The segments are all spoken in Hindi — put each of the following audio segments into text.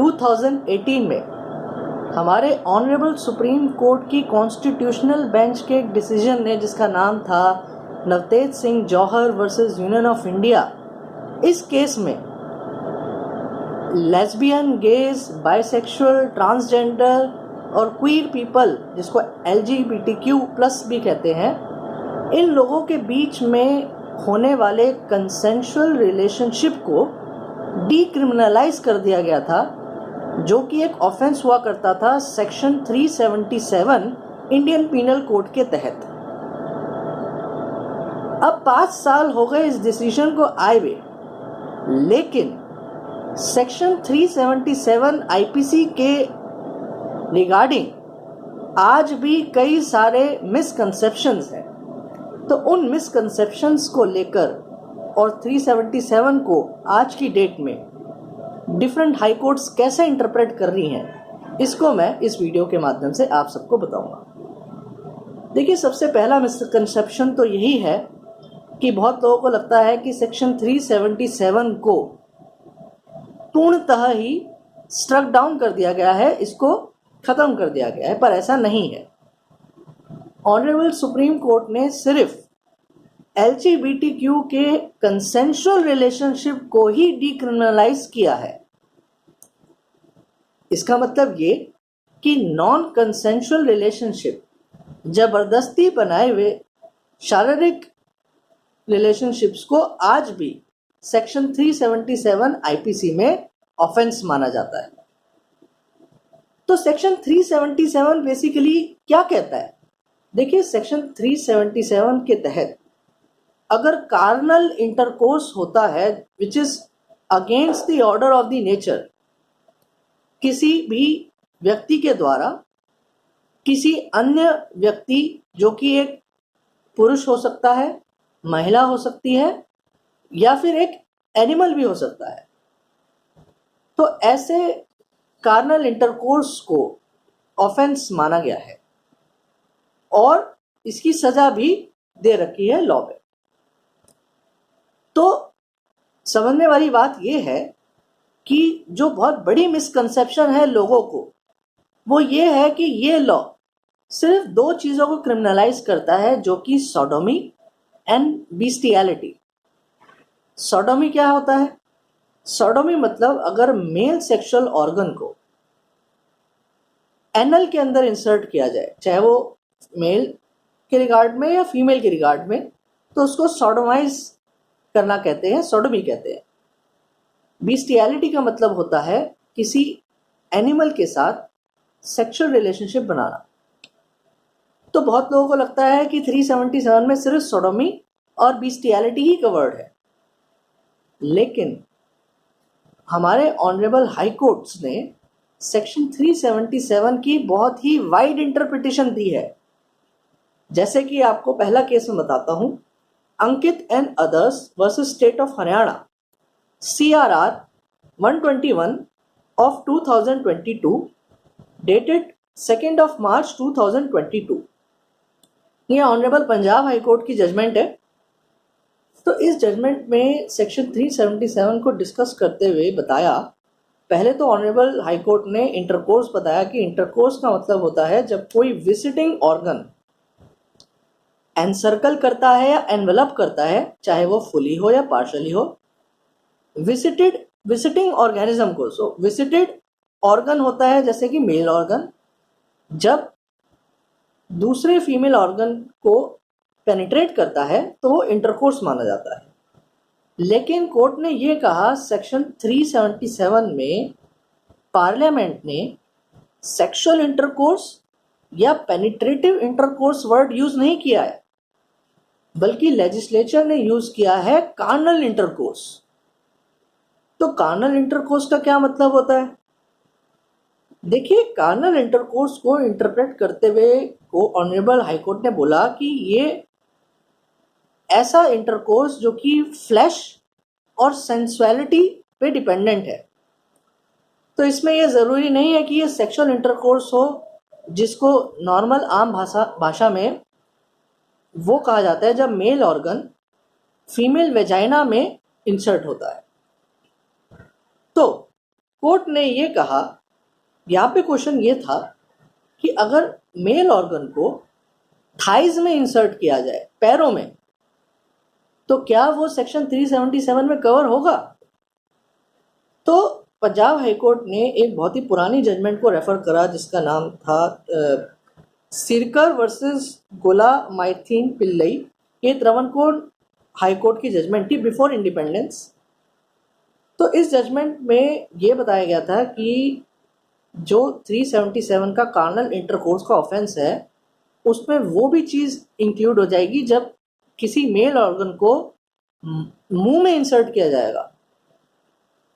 2018 में हमारे ऑनरेबल सुप्रीम कोर्ट की कॉन्स्टिट्यूशनल बेंच के एक डिसीजन ने, जिसका नाम था नवतेज सिंह जौहर वर्सेस यूनियन ऑफ इंडिया, इस केस में लेस्बियन, गेज, बाइसेक्सुअल, ट्रांसजेंडर और क्वीर पीपल, जिसको LGBTQ+ भी कहते हैं, इन लोगों के बीच में होने वाले कंसेंशुअल रिलेशनशिप को डीक्रिमिनलाइज कर दिया गया था, जो कि एक ऑफेंस हुआ करता था सेक्शन 377 इंडियन पीनल कोड के तहत। अब 5 साल हो गए इस डिसीजन को आए हुए, लेकिन सेक्शन 377 IPC के रिगार्डिंग आज भी कई सारे मिसकंसेप्शंस हैं। तो उन मिसकंसेप्शंस को लेकर और 377 को आज की डेट में डिफरेंट हाई कोर्ट्स कैसे इंटरप्रेट कर रही हैं, इसको मैं इस वीडियो के माध्यम से आप सबको बताऊंगा। देखिए, सबसे पहला मिसकंसेप्शन तो यही है कि बहुत लोगों को लगता है कि सेक्शन 377 को पूर्णतः ही स्ट्रक डाउन कर दिया गया है, इसको खत्म कर दिया गया है, पर ऐसा नहीं है। ऑनरेबल सुप्रीम कोर्ट ने सिर्फ LGBTQ के कंसेंशुअल रिलेशनशिप को ही डीक्रिमिनलाइज किया है। इसका मतलब ये कि नॉन कंसेंशुअल रिलेशनशिप, जबरदस्ती बनाए हुए शारीरिक रिलेशनशिप्स को आज भी सेक्शन 377 IPC में ऑफेंस माना जाता है। तो सेक्शन 377 बेसिकली क्या कहता है? देखिए, सेक्शन 377 के तहत अगर कार्नल इंटरकोर्स होता है which is against the order of the nature, किसी भी व्यक्ति के द्वारा किसी अन्य व्यक्ति, जो कि एक पुरुष हो सकता है, महिला हो सकती है, या फिर एक एनिमल भी हो सकता है, तो ऐसे कार्नल इंटरकोर्स को ऑफेंस माना गया है और इसकी सजा भी दे रखी है लॉ में। तो समझने वाली बात यह है कि जो बहुत बड़ी मिसकंसेप्शन है लोगों को, वो ये है कि ये लॉ सिर्फ 2 चीज़ों को क्रिमिनलाइज करता है, जो कि सोडोमी एंड बिस्टियलिटी। सोडोमी क्या होता है? सोडोमी मतलब अगर मेल सेक्सुअल ऑर्गन को एनल के अंदर इंसर्ट किया जाए, चाहे वो मेल के रिगार्ड में या फीमेल के रिगार्ड में, तो उसको सोडोमाइज करना कहते हैं, सोडोमी कहते हैं। बिस्टियलिटी का मतलब होता है किसी एनिमल के साथ सेक्सुअल रिलेशनशिप बनाना। तो बहुत लोगों को लगता है कि 377 में सिर्फ सोडोमी और बिस्टियलिटी ही कवर्ड है, लेकिन हमारे ऑनरेबल हाई कोर्ट्स ने सेक्शन 377 की बहुत ही वाइड इंटरप्रिटेशन दी है। जैसे कि आपको पहला केस में बताता हूं, Ankit and others versus state of Haryana, CRR 121 of 2022, dated 2 March 2022। ये ऑनरेबल पंजाब हाई कोर्ट की जजमेंट है। तो इस जजमेंट में सेक्शन 377 को डिस्कस करते हुए बताया, पहले तो ऑनरेबल हाई कोर्ट ने इंटरकोर्स बताया कि इंटरकोर्स का मतलब होता है जब कोई विजिटिंग ऑर्गन एनसर्कल करता है या एनवेलप करता है, चाहे वो फुली हो या पार्शली हो, विजिटिंग ऑर्गेनिज्म को। सो विजिटेड ऑर्गन होता है जैसे कि मेल ऑर्गन, जब दूसरे फीमेल ऑर्गन को पेनिट्रेट करता है तो वो इंटरकोर्स माना जाता है। लेकिन कोर्ट ने ये कहा, सेक्शन 377 में पार्लियामेंट ने सेक्सुअल इंटरकोर्स या पेनिट्रेटिव इंटरकोर्स वर्ड यूज नहीं किया है, बल्कि लेजिस्लेचर ने यूज किया है कार्नल इंटरकोर्स। तो कार्नल इंटरकोर्स का क्या मतलब होता है? देखिए, कार्नल इंटरकोर्स को इंटरप्रेट करते हुए को ऑनरेबल हाई कोर्ट ने बोला कि ये ऐसा इंटरकोर्स जो कि फ्लैश और सेंसुअलिटी पे डिपेंडेंट है। तो इसमें यह ज़रूरी नहीं है कि ये सेक्सुअल इंटरकोर्स हो, जिसको नॉर्मल आम भाषा में वो कहा जाता है जब मेल ऑर्गन फीमेल वेजाइना में इंसर्ट होता है। तो कोर्ट ने ये कहा, यहाँ पे क्वेश्चन ये था कि अगर मेल ऑर्गन को थाइज में इंसर्ट किया जाए, पैरों में, तो क्या वो सेक्शन 377 में कवर होगा? तो पंजाब हाईकोर्ट ने एक बहुत ही पुरानी जजमेंट को रेफर करा जिसका नाम था सिरकर वर्सेस गोला माइथीन पिल्लई। ये त्रवणकोर हाईकोर्ट की जजमेंट थी बिफोर इंडिपेंडेंस। तो इस जजमेंट में ये बताया गया था कि जो 377 का कार्नल इंटरकोर्स का ऑफेंस है उसमें वो भी चीज़ इंक्लूड हो जाएगी जब किसी मेल ऑर्गन को मुंह में इंसर्ट किया जाएगा।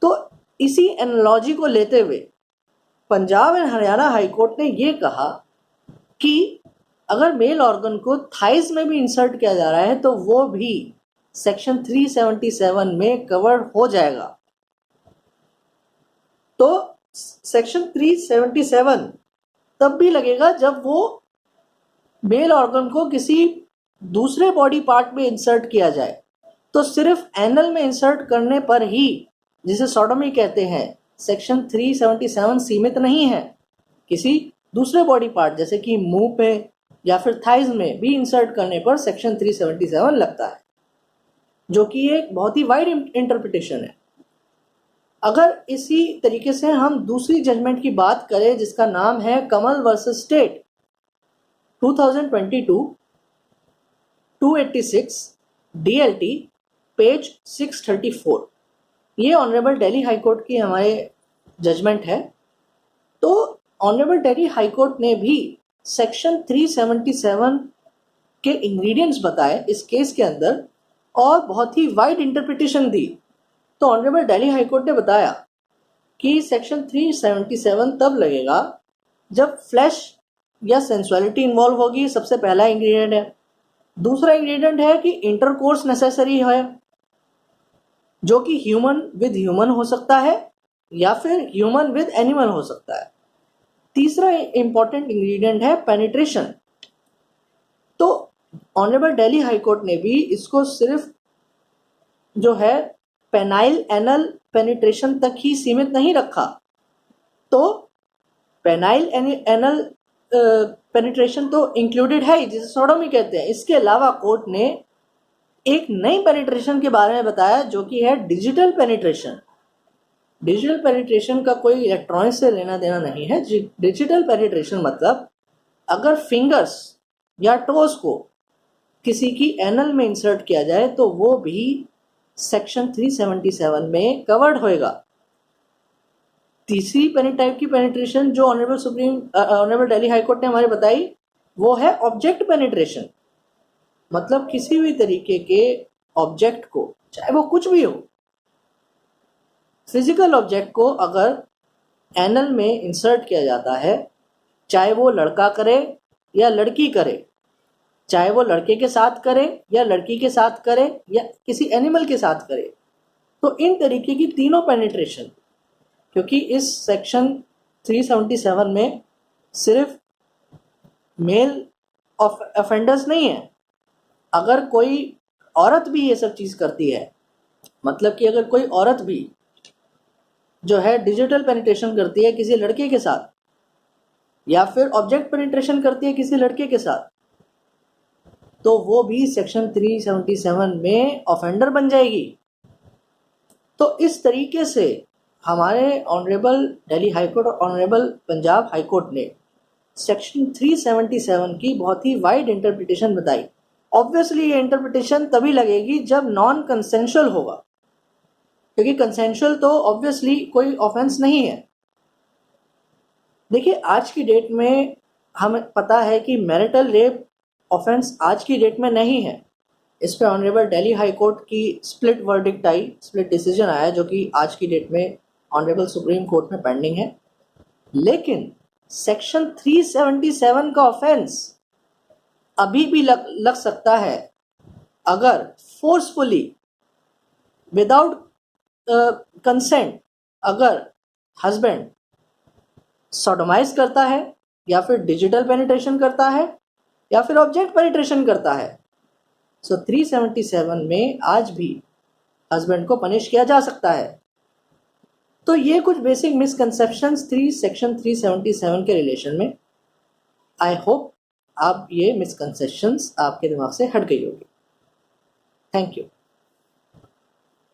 तो इसी एनालॉजी को लेते हुए पंजाब एंड हरियाणा हाईकोर्ट ने ये कहा कि अगर मेल ऑर्गन को थाइस में भी इंसर्ट किया जा रहा है तो वो भी सेक्शन 377 में कवर हो जाएगा। तो सेक्शन 377 तब भी लगेगा जब वो मेल ऑर्गन को किसी दूसरे बॉडी पार्ट में इंसर्ट किया जाए। तो सिर्फ एनल में इंसर्ट करने पर ही, जिसे सोडोमी कहते हैं, सेक्शन 377 सीमित नहीं है। किसी दूसरे बॉडी पार्ट जैसे कि मुंह पे या फिर थाइज में भी इंसर्ट करने पर सेक्शन 377 लगता है, जो कि एक बहुत ही वाइड इंटरप्रिटेशन है। अगर इसी तरीके से हम दूसरी जजमेंट की बात करें जिसका नाम है कमल वर्सेस स्टेट 2022 286 DLT पेज 634, ये ऑनरेबल दिल्ली हाईकोर्ट की हमारे जजमेंट है। तो ऑनरेबल दिल्ली हाईकोर्ट ने भी सेक्शन 377 के इंग्रेडिएंट्स बताए इस केस के अंदर और बहुत ही वाइड इंटरप्रिटेशन दी। तो ऑनरेबल दिल्ली हाईकोर्ट ने बताया कि सेक्शन 377 तब लगेगा जब फ्लैश या सेंसुअलिटी इन्वॉल्व होगी, सबसे पहला इंग्रेडिएंट है। दूसरा इंग्रेडिएंट है कि इंटरकोर्स नेसेसरी है, जो कि ह्यूमन विद ह्यूमन हो सकता है या फिर ह्यूमन विद एनिमल हो सकता है। तीसरा इंपॉर्टेंट इंग्रेडिएंट है पेनिट्रेशन। तो ऑनरेबल दिल्ली हाईकोर्ट ने भी इसको सिर्फ जो है पेनाइल एनल पेनिट्रेशन तक ही सीमित नहीं रखा। तो पेनाइल एनल पेनिट्रेशन तो इंक्लूडेड है ही, जिसे सोडोमी कहते हैं। इसके अलावा कोर्ट ने एक नई पेनिट्रेशन के बारे में बताया जो कि है डिजिटल पेनिट्रेशन। डिजिटल पेनिट्रेशन का कोई इलेक्ट्रॉनिक्स से लेना देना नहीं है। डिजिटल पेनिट्रेशन मतलब अगर फिंगर्स या टोस को किसी की एनल में इंसर्ट किया जाए तो वो भी सेक्शन 377 में कवर्ड होएगा। तीसरी टाइप की पेनिट्रेशन जो ऑनरेबल दिल्ली हाईकोर्ट ने हमारे बताई वो है ऑब्जेक्ट पेनिट्रेशन। मतलब किसी भी तरीके के ऑब्जेक्ट को, चाहे वो कुछ भी हो, फिजिकल ऑब्जेक्ट को अगर एनल में इंसर्ट किया जाता है, चाहे वो लड़का करे या लड़की करे, चाहे वो लड़के के साथ करे या लड़की के साथ करे या किसी एनिमल के साथ करे, तो इन तरीके की तीनों पेनिट्रेशन, क्योंकि इस सेक्शन 377 में सिर्फ मेल ऑफेंडर्स नहीं है, अगर कोई औरत भी ये सब चीज़ करती है, मतलब कि अगर कोई औरत भी जो है डिजिटल पेनिट्रेशन करती है किसी लड़के के साथ या फिर ऑब्जेक्ट पेनिट्रेशन करती है किसी लड़के के साथ, तो वो भी सेक्शन 377 में ऑफेंडर बन जाएगी। तो इस तरीके से हमारे ऑनरेबल दिल्ली हाईकोर्ट और ऑनरेबल पंजाब हाईकोर्ट ने सेक्शन 377 की बहुत ही वाइड इंटरप्रिटेशन बताई। ऑब्वियसली ये इंटरप्रिटेशन तभी लगेगी जब नॉन कंसेंशुअल होगा, क्योंकि कंसेंशुअल तो ऑब्वियसली कोई ऑफेंस नहीं है। देखिए, आज की डेट में हमें पता है कि मैरिटल रेप ऑफेंस आज की डेट में नहीं है। इस पर ऑनरेबल दिल्ली हाईकोर्ट की स्प्लिट वर्डिक्ट आई, स्प्लिट डिसीजन आया, जो कि आज की डेट में ऑनरेबल सुप्रीम कोर्ट में पेंडिंग है। लेकिन सेक्शन 377 का ऑफेंस अभी भी लग सकता है अगर फोर्सफुली विदाउट कंसेंट अगर हस्बैंड सोडोमाइज करता है या फिर डिजिटल पेनिट्रेशन करता है या फिर ऑब्जेक्ट पेनिट्रेशन करता है। सो 377 में आज भी हस्बैंड को पनिश किया जा सकता है। तो ये कुछ बेसिक मिसकंसेप्शंस थी सेक्शन 377 के रिलेशन में। आई होप आप ये मिसकंसेप्शंस आपके दिमाग से हट गई होगी। Thank you.